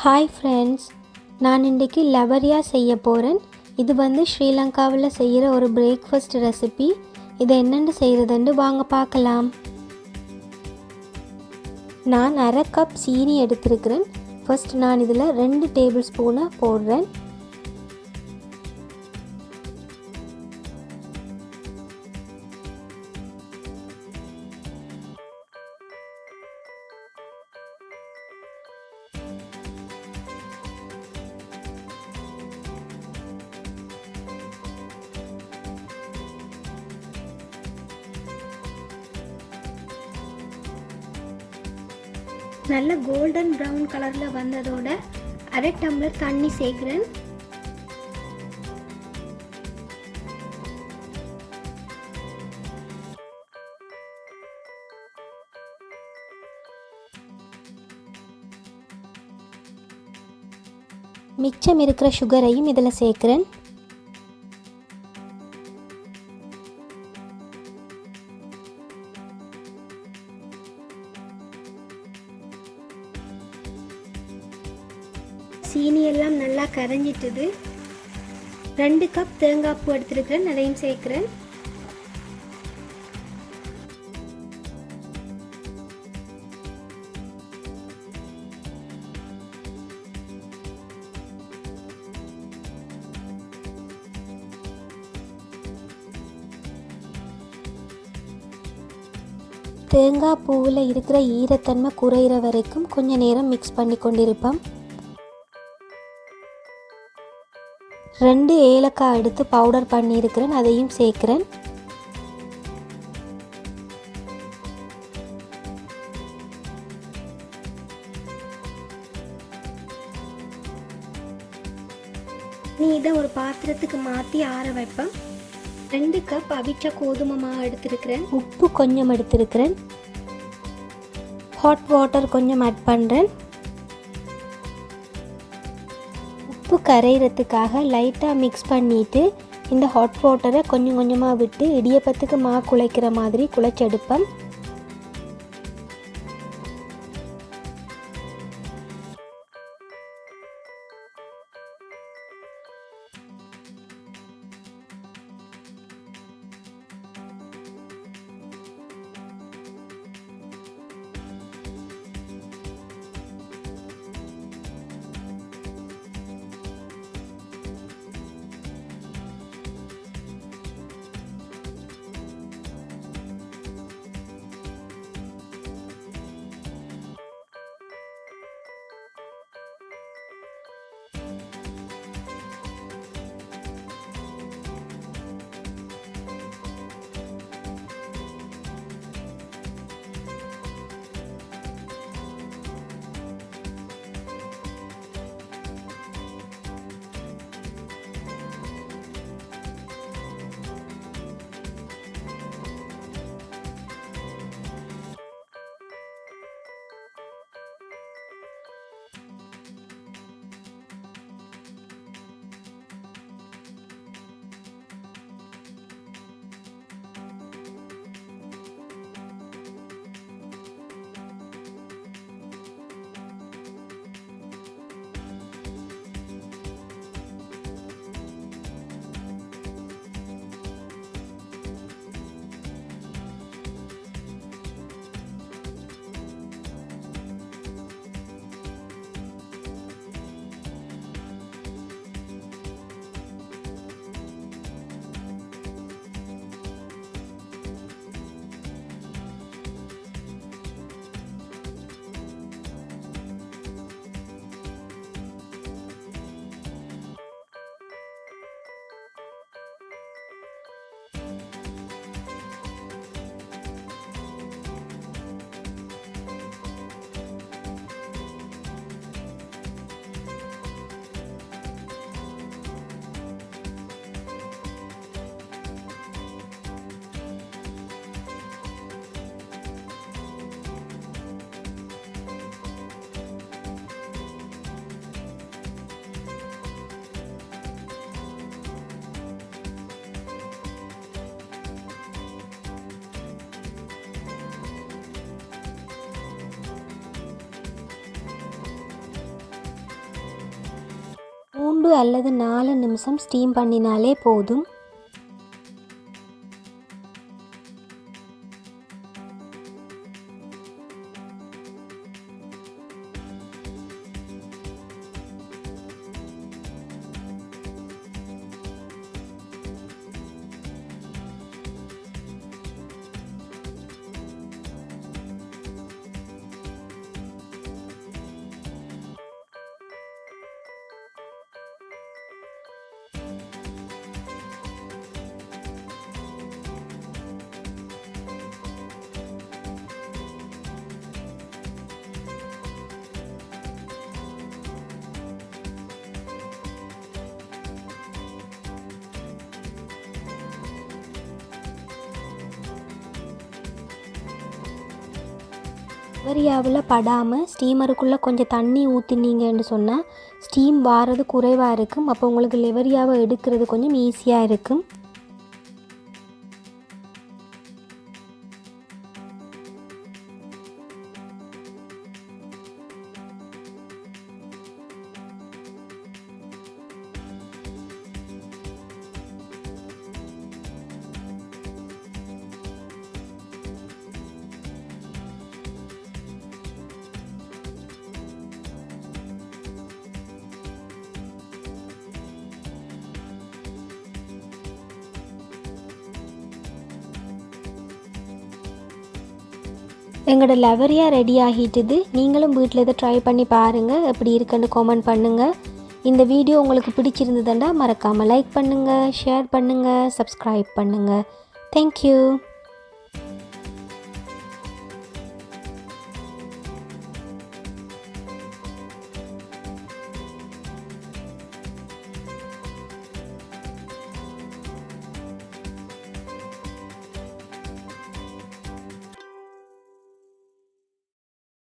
Hi friends, நான் இன்றைக்கி லவரியா செய்ய போகிறேன். இது ஸ்ரீலங்காவில் செய்கிற ஒரு பிரேக்ஃபாஸ்ட் ரெசிபி. இதை என்னென்னு செய்கிறதுன்னு வாங்க பார்க்கலாம். நான் அரை கப் சீனி எடுத்திருக்கிறேன். ஃபர்ஸ்ட் நான் இதில் 2 டேபிள் ஸ்பூனை போடுறேன். நல்ல கோல்டன் ப்ரௌன் கலரில் வந்ததோட அரை டம்ளர் தண்ணி சேர்க்குறேன். மிச்சம் இருக்கிற சுகரையும் இதில் சேர்க்குறேன். சீனி எல்லாம் நல்லா கரைஞ்சிட்டுது. 2 கப் தேங்காய் பூ எடுத்துருக்கிறேன், அதையும் சேர்க்கிறேன். தேங்காய் பூவில் இருக்கிற ஈரத்தன்மை குறையிற வரைக்கும் கொஞ்ச நேரம் மிக்ஸ் பண்ணி கொண்டிருப்போம். 2 ஏலக்காய் எடுத்து பவுடர் பண்ணியிருக்கிறேன், அதையும் சேர்க்கிறேன். இதை ஒரு பாத்திரத்துக்கு மாற்றி ஆற வைப்பேன். 2 கப் அவிச்ச கோதுமை மாவு எடுத்திருக்கிறேன். உப்பு கொஞ்சம் எடுத்திருக்கிறேன். ஹாட் வாட்டர் கொஞ்சம் ஆட் பண்ணுறேன். உப்பு கரைகிறதுக்காக லைட்டாக மிக்ஸ் பண்ணிவிட்டு இந்த ஹாட் வாட்டரை கொஞ்சம் கொஞ்சமாக விட்டு இடியப்பத்துக்கு மாவு குழைக்கிற மாதிரி குழைச்செடுப்பேன். 3 அல்லது 4 நிமிஷம் ஸ்டீம் பண்ணினாலே போதும். லெவரியாவில் படாமல் ஸ்டீமருக்குள்ளே கொஞ்சம் தண்ணி ஊற்றினீங்கன்னு சொன்னால் ஸ்டீம் வாரது குறைவாக இருக்கும். அப்போ உங்களுக்கு லெவரியாவை எடுக்கிறது கொஞ்சம் ஈஸியாக இருக்கும். எங்களோட லெவரியா ரெடி ஆகிட்டுது. நீங்களும் வீட்டில் இதை ட்ரை பண்ணி பாருங்கள், எப்படி இருக்குன்னு கமெண்ட் பண்ணுங்கள். இந்த வீடியோ உங்களுக்கு பிடிச்சிருந்ததுன்னா மறக்காமல் லைக் பண்ணுங்கள், ஷேர் பண்ணுங்கள், சப்ஸ்கிரைப் பண்ணுங்கள். தேங்க்யூ.